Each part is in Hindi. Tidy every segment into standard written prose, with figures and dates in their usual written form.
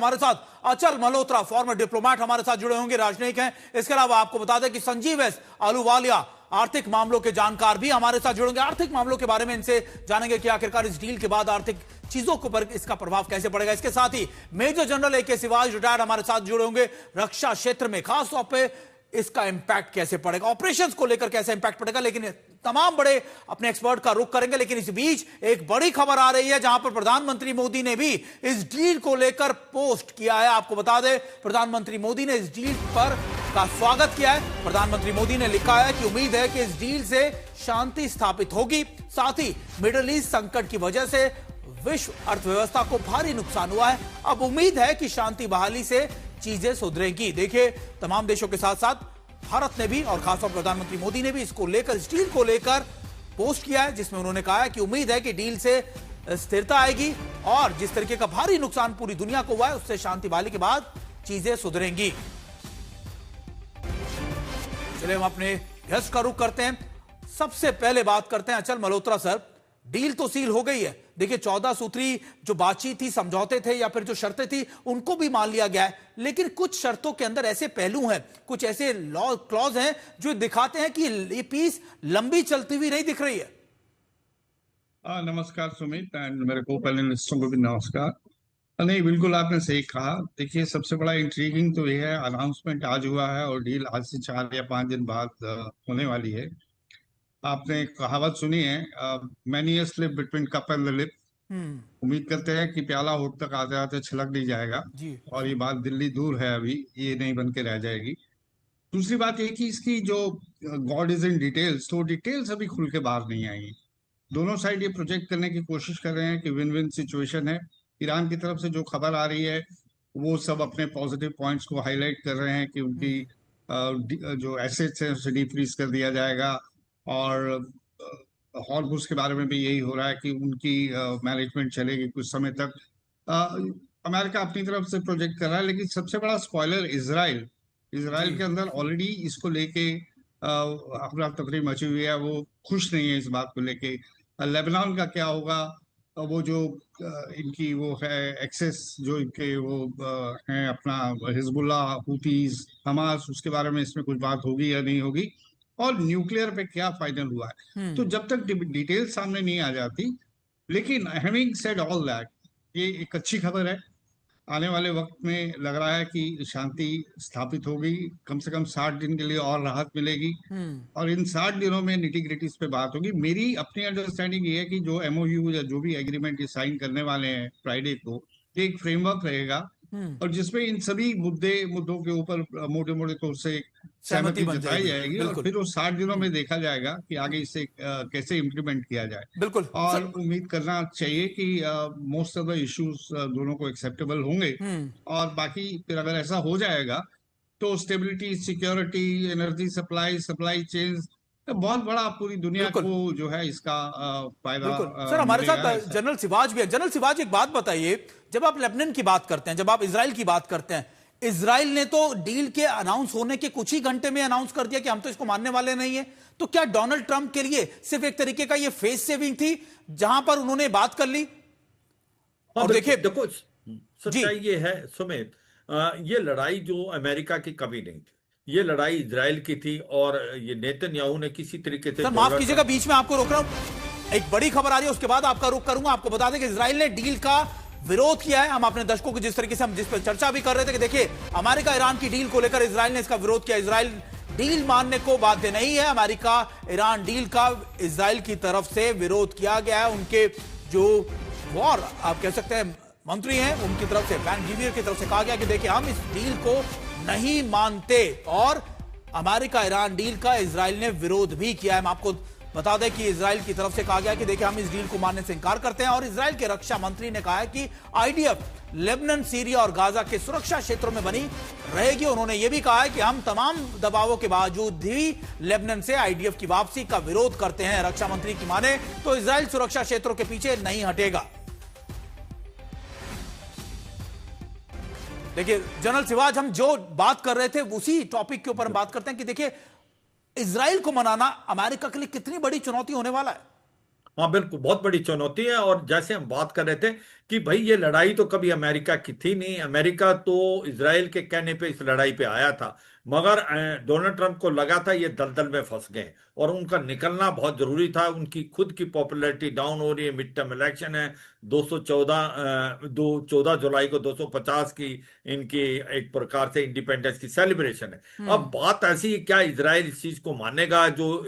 हमारे साथ अचल मल्होत्रा, फॉर्मर डिप्लोमेट हमारे साथ जुड़े होंगे, राजनयिक हैं। इसके अलावा आपको बता दें कि संजीव एस अहलूवालिया, आर्थिक मामलों के जानकार भी हमारे साथ जुड़ेंगे। आर्थिक मामलों के बारे में इनसे जानेंगे कि आखिरकार इस डील के बाद आर्थिक चीजों के ऊपर इसका प्रभाव कैसे पड़ेगा। इसके साथ ही मेजर जनरल ए.के. शिवाज रिटायर्ड हमारे साथ जुड़े होंगे। रक्षा क्षेत्र में खासतौर पे इसका इंपैक्ट कैसे पड़ेगा, ऑपरेशंस को लेकर कैसे इंपैक्ट पड़ेगा, लेकिन तमाम बड़े अपने एक्सपर्ट का रुख करेंगे। लेकिन इस बीच एक बड़ी खबर आ रही है जहां पर प्रधानमंत्री मोदी ने भी इस डील को लेकर पोस्ट किया है। आपको बता दें, प्रधानमंत्री मोदी ने इस डील पर का स्वागत किया है। प्रधानमंत्री मोदी ने लिखा है कि उम्मीद है कि इस डील से शांति स्थापित होगी, साथ ही मिडिल ईस्ट संकट की वजह से विश्व अर्थव्यवस्था को भारी नुकसान हुआ है। अब उम्मीद है कि शांति बहाली से चीजें सुधरेंगी। देखिए, तमाम देशों के साथ साथ भारत ने भी और खासतौर पर प्रधानमंत्री मोदी ने भी इसको लेकर, इस डील को लेकर पोस्ट किया है, जिसमें उन्होंने कहा है कि उम्मीद है कि डील से स्थिरता आएगी और जिस तरीके का भारी नुकसान पूरी दुनिया को हुआ है उससे शांति बहाली के बाद चीजें सुधरेंगी। चलिए हम अपने गेस्ट का रुख करते हैं। सबसे पहले बात करते हैं अचल मल्होत्रा सर, डील तो सील हो गई है। देखिए 14 सूत्री जो बातचीत थी, समझौते थे या फिर जो शर्तें थी, उनको भी मान लिया गया है, लेकिन कुछ शर्तों के अंदर ऐसे पहलू हैं, कुछ ऐसे लॉ क्लॉज हैं जो दिखाते हैं कि ये पीस लंबी चलती हुई नहीं दिख रही है। नमस्कार सुमित, एंड मेरे को पैनलिस्टों को भी नमस्कार। नहीं, बिल्कुल आपने सही कहा। देखिए, सबसे बड़ा इंट्रीगिंग तो ये है, अनाउंसमेंट आज हुआ है और डील आज से 4 या 5 दिन बाद होने वाली है। आपने कहावत सुनी है, many a slip between cup and the lip. उम्मीद करते हैं कि प्याला होठ तक आते आते छलक नहीं जाएगा जी। और ये बात दिल्ली दूर है, अभी ये नहीं बन के रह जाएगी। दूसरी बात ये कि इसकी जो गॉड इज इन डिटेल्स, तो डिटेल्स अभी खुल के बाहर नहीं आई। दोनों साइड ये प्रोजेक्ट करने की कोशिश कर रहे हैं कि विन विन सिचुएशन है। ईरान की तरफ से जो खबर आ रही है वो सब अपने पॉजिटिव पॉइंट्स को हाईलाइट कर रहे हैं कि उनकी जो एसेट्स हैं उसे डीफ्रीज कर दिया जाएगा। और हॉर्मुज के बारे में भी यही हो रहा है कि उनकी मैनेजमेंट चलेगी कुछ समय तक। अमेरिका अपनी तरफ से प्रोजेक्ट कर रहा है, लेकिन सबसे बड़ा स्पॉइलर इजराइल के अंदर ऑलरेडी इसको लेके अफरा तफरी मची हुई है। वो खुश नहीं है इस बात को लेके। लेबनान का क्या होगा, वो जो इनकी वो है एक्सेस, जो इनके वो हैं अपना हिजबुल्ला, हुतीज, हमास, उसके बारे में इसमें कुछ बात होगी या नहीं होगी, और न्यूक्लियर पे क्या फाइनल हुआ है। तो जब तक डिटेल सामने नहीं आ जाती, लेकिन हैविंग सेड ऑल दैट, ये एक अच्छी खबर है। आने वाले वक्त में लग रहा है कि शांति स्थापित होगी, कम से कम 60 दिन के लिए और राहत मिलेगी और इन 60 दिनों में निटी ग्रिटीज पे बात होगी। मेरी अपनी अंडरस्टैंडिंग ये है कि जो एमओयू या जो भी एग्रीमेंट ये साइन करने वाले हैं फ्राइडे को, एक फ्रेमवर्क रहेगा और जिसमें इन सभी मुद्दों के ऊपर मोटे मोटे तौर से सहमति जताई जाएगी और फिर वो 60 दिनों में देखा जाएगा कि आगे इसे कैसे इम्प्लीमेंट किया जाए। बिल्कुल। और उम्मीद करना चाहिए कि मोस्ट ऑफ द इश्यूज दोनों को एक्सेप्टेबल होंगे और बाकी फिर अगर ऐसा हो जाएगा तो stability, security, energy supply chain, बहुत बड़ा पूरी दुनिया को जो है इसका फायदा। सर हमारे साथ जनरल सिवाज भी है। जनरल सिवाज, एक बात बताइए, जब आप लेबनान की बात करते हैं, जब आप इजराइल की बात करते हैं, इजराइल ने तो डील के अनाउंस होने के कुछ ही घंटे में अनाउंस कर दिया कि हम तो इसको मानने वाले नहीं है। तो क्या डोनाल्ड ट्रंप के लिए सिर्फ एक तरीके का ये फेस सेविंग थी जहां पर उन्होंने बात कर ली? और देखिए, देखो सच्चाई ये है सुमित, ये लड़ाई जो अमेरिका की कभी नहीं थी, ये लड़ाई इजराइल की थी और ये नेतन्याहू ने किसी तरीके से। सर माफ कीजिएगा, बीच में आपको रोक रहा हूं, एक बड़ी खबर आ रही है, उसके बाद आपका रुख करूंगा। आपको बता दें कि इजराइल ने डील का विरोध किया है। हम अपने दर्शकों को जिस तरीके से हम जिस पर चर्चा भी कर रहे थे कि देखिए, अमेरिका ईरान की डील को लेकर इजराइल ने इसका विरोध किया। इजराइल डील मानने को बाध्य नहीं है। अमेरिका ईरान डील का इजराइल की तरफ से विरोध किया गया है। उनके जो वॉर आप कह सकते हैं मंत्री हैं, उनकी तरफ से, वैन गिवियर की तरफ से कहा गया कि देखिए हम इस डील को नहीं मानते और अमेरिका ईरान डील का इजराइल ने विरोध भी किया है। हम आपको बता दें कि इजराइल की तरफ से कहा गया कि देखिए हम इस डील को मानने से इनकार करते हैं और इजराइल के रक्षा मंत्री ने कहा है कि आईडीएफ लेबनान, सीरिया और गाजा के सुरक्षा क्षेत्रों में बनी रहेगी। उन्होंने यह भी कहा है कि हम तमाम दबावों के बावजूद भी लेबनान से आईडीएफ की वापसी का विरोध करते हैं। रक्षा मंत्री की माने तो इजराइल सुरक्षा क्षेत्रों के पीछे नहीं हटेगा। देखिए जनरल सिवाज, हम जो बात कर रहे थे उसी टॉपिक के ऊपर हम बात करते हैं कि देखिए इजराइल को मनाना अमेरिका के लिए कितनी बड़ी चुनौती होने वाला है। हाँ बिल्कुल, बहुत बड़ी चुनौती है। और जैसे हम बात कर रहे थे कि भाई ये लड़ाई तो कभी अमेरिका की थी नहीं, अमेरिका तो इजराइल के कहने पे इस लड़ाई पे आया था, मगर डोनाल्ड ट्रंप को लगा था ये दलदल में फंस गए और उनका निकलना बहुत जरूरी था। उनकी खुद की पॉपुलैरिटी डाउन हो रही है, मिड टर्म इलेक्शन है, 14 जुलाई को 250 की इनकी एक प्रकार से इंडिपेंडेंस की सेलिब्रेशन है। अब बात ऐसी है, क्या इजराइल इस चीज को मानेगा जो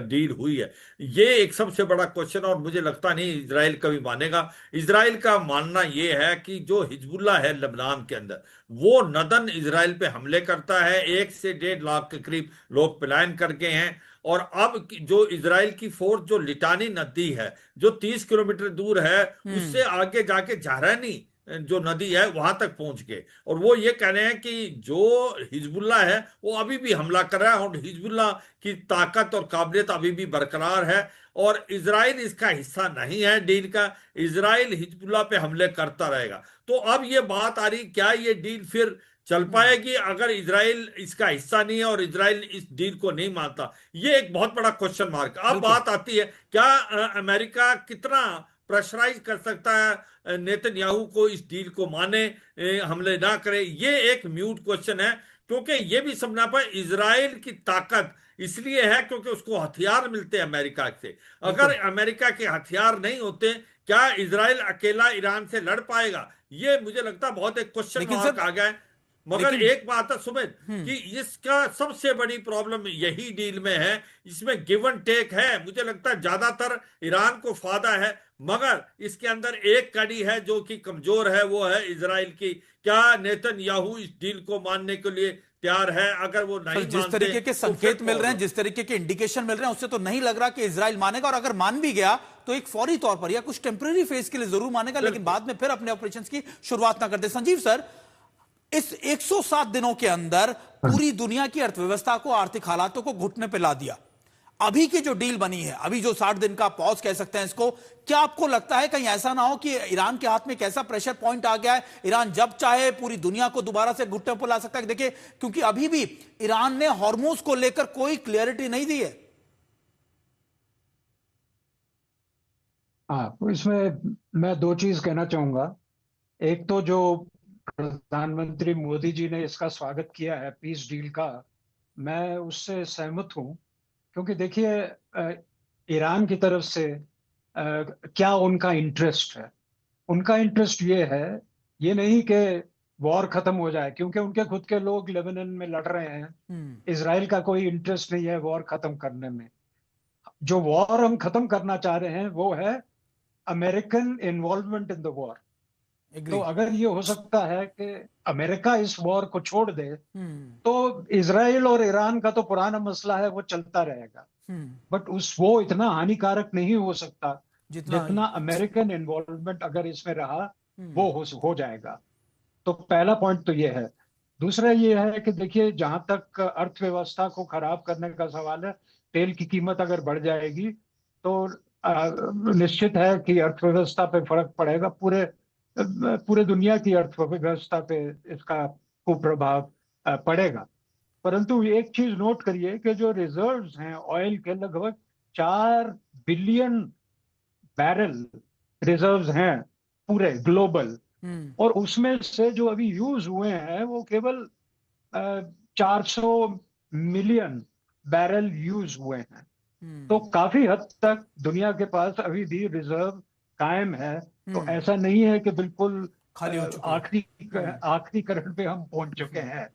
डील हुई है? ये एक सबसे बड़ा क्वेश्चन, और मुझे लगता नहीं इजराइल कभी मानेगा। इजराइल का मानना यह है कि जो हिजबुल्लाह है लेबनान के अंदर, वो नदन इजराइल पे हमले करता है, 1 से 1.5 लाख के करीब लोग पलायन कर गए हैं। और अब जो इजराइल की फोर्स जो लिटानी नदी है जो 30 किलोमीटर दूर है, उससे आगे जाके जारानी जो नदी है वहां तक पहुंच गए, और वो ये कह रहे हैं कि जो हिजबुल्लाह है वो अभी भी हमला कर रहा है और हिजबुल्लाह की ताकत और काबिलियत अभी भी बरकरार है, और इजराइल इसका हिस्सा नहीं है डील का। इजराइल हिजबुल्लाह पे हमले करता रहेगा। तो अब ये बात आ रही, क्या ये डील फिर चल पाएगी अगर इजराइल इसका हिस्सा नहीं है और इजराइल इस डील को नहीं मानता? ये एक बहुत बड़ा क्वेश्चन मार्क। अब बात आती है, क्या अमेरिका कितना प्रेशराइज कर सकता है नेतन्याहू को इस डील को माने, हमले ना करे? ये एक म्यूट क्वेश्चन है, क्योंकि ये भी समझना पाए इजराइल की ताकत इसलिए है क्योंकि उसको हथियार मिलते हैं अमेरिका से। अगर अमेरिका के हथियार नहीं होते, क्या इजराइल अकेला ईरान से लड़ पाएगा? ये मुझे लगता है बहुत एक क्वेश्चन मार्क आ गया है। मगर एक बात है सुमित, कि इसका सबसे बड़ी प्रॉब्लम यही डील में है, इसमें गिव एंड टेक है। मुझे लगता है ज्यादातर ईरान को फायदा है, मगर इसके अंदर एक कड़ी है जो कि कमजोर है, वो है इजराइल की। क्या नेतन्याहू इस डील को मानने के लिए तैयार है? अगर वो नहीं मानते, जिस तरीके के संकेत मिल रहे हैं, जिस तरीके के इंडिकेशन मिल रहे हैं, उससे तो नहीं लग रहा कि इजराइल मानेगा। और अगर मान भी गया तो एक फौरी तौर पर या कुछ टेम्पररी फेज के लिए जरूर मानेगा, लेकिन बाद में फिर अपने ऑपरेशंस की शुरुआत ना करते। संजीव सर, इस 107 दिनों के अंदर पूरी दुनिया की अर्थव्यवस्था को, आर्थिक हालातों को घुटने पे ला दिया। अभी की जो डील बनी है, अभी जो 60 दिन का पॉज कह सकते हैं इसको, क्या आपको लगता है कहीं ऐसा ना हो कि ईरान के हाथ में एक ऐसा प्रेशर पॉइंट आ गया है, ईरान जब चाहे पूरी दुनिया को दोबारा से घुटने पर ला सकता है? देखिए, क्योंकि अभी भी ईरान ने हॉर्मूज को लेकर कोई क्लियरिटी नहीं दी है। हाँ, इसमें मैं दो चीज कहना चाहूंगा। एक तो जो प्रधानमंत्री मोदी जी ने इसका स्वागत किया है पीस डील का, मैं उससे सहमत हूं, क्योंकि देखिए ईरान की तरफ से क्या उनका इंटरेस्ट है। उनका इंटरेस्ट ये है, ये नहीं कि वॉर खत्म हो जाए, क्योंकि उनके खुद के लोग लेबनान में लड़ रहे हैं। इजराइल का कोई इंटरेस्ट नहीं है वॉर खत्म करने में। जो वॉर हम खत्म करना चाह रहे हैं वो है American involvement in the war. तो अगर ये हो सकता है कि अमेरिका इस वॉर को छोड़ दे, तो इजराइल और ईरान का तो पुराना मसला है, वो चलता रहेगा। बट वो इतना हानिकारक नहीं हो सकता जितना अमेरिकन इन्वॉल्वमेंट अगर इसमें रहा वो हो जाएगा। तो पहला पॉइंट तो ये है। दूसरा ये है कि देखिए, जहां तक अर्थव्यवस्था को खराब करने का सवाल है, तेल की कीमत अगर बढ़ जाएगी तो निश्चित है कि अर्थव्यवस्था पे फर्क पड़ेगा। पूरे दुनिया की अर्थव्यवस्था पे इसका कुप्रभाव पड़ेगा। परंतु एक चीज नोट करिए कि जो रिजर्व्स हैं ऑयल के, लगभग 4 बिलियन बैरल रिजर्व्स हैं पूरे ग्लोबल, और उसमें से जो अभी यूज हुए हैं वो केवल 400 मिलियन बैरल यूज हुए हैं। तो काफी हद तक दुनिया के पास अभी भी रिजर्व कायम है। तो ऐसा नहीं है कि बिल्कुल खाली हो चुका है। आखिरी करण पे हम पहुंच चुके हैं।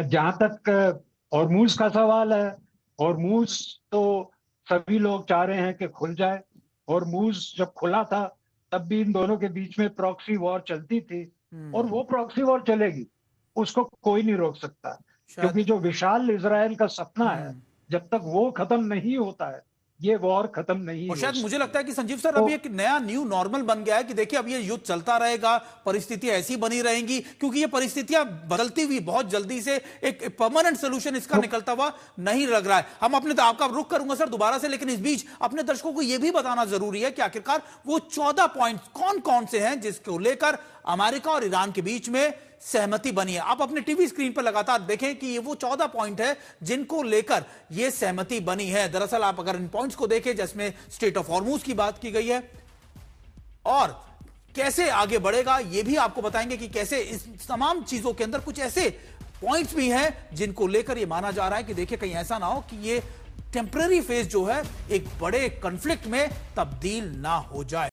जहां तक हॉर्मूज का सवाल है, हॉर्मूज तो सभी लोग चाह रहे हैं कि खुल जाए। हॉर्मूज जब खुला था तब भी इन दोनों के बीच में प्रॉक्सी वॉर चलती थी, और वो प्रॉक्सी वॉर चलेगी, उसको कोई नहीं रोक सकता। क्योंकि जो विशाल इजराइल का सपना है, जब तक वो खत्म नहीं होता है, ये वॉर खत्म नहीं। और शायद मुझे लगता है कि संजीव सर, अभी एक नया न्यू नॉर्मल बन गया है कि देखिए अब ये युद्ध चलता रहेगा, परिस्थितियां ऐसी बनी रहेंगी, क्योंकि ये परिस्थितियां बदलती हुई बहुत जल्दी से एक परमानेंट सोल्यूशन इसका निकलता हुआ नहीं लग रहा है। हम अपने, तो आपका रुख करूंगा सर दोबारा से, लेकिन इस बीच अपने दर्शकों को यह भी बताना जरूरी है कि आखिरकार वो 14 पॉइंट्स कौन कौन से हैं जिसको लेकर अमेरिका और ईरान के बीच में सहमति बनी है। आप अपने टीवी स्क्रीन पर लगातार देखें कि ये वो 14 पॉइंट है जिनको लेकर ये सहमति बनी है। दरअसल आप अगर इन पॉइंट्स को देखें, जिसमें स्ट्रेट ऑफ हॉर्मूज की बात की गई है, और कैसे आगे बढ़ेगा ये भी आपको बताएंगे कि कैसे इस तमाम चीजों के अंदर कुछ ऐसे पॉइंट्स भी हैं जिनको लेकर ये माना जा रहा है कि देखिए कहीं ऐसा ना हो कि ये टेम्पररी फेज जो है एक बड़े कॉन्फ्लिक्ट में तब्दील ना हो जाए।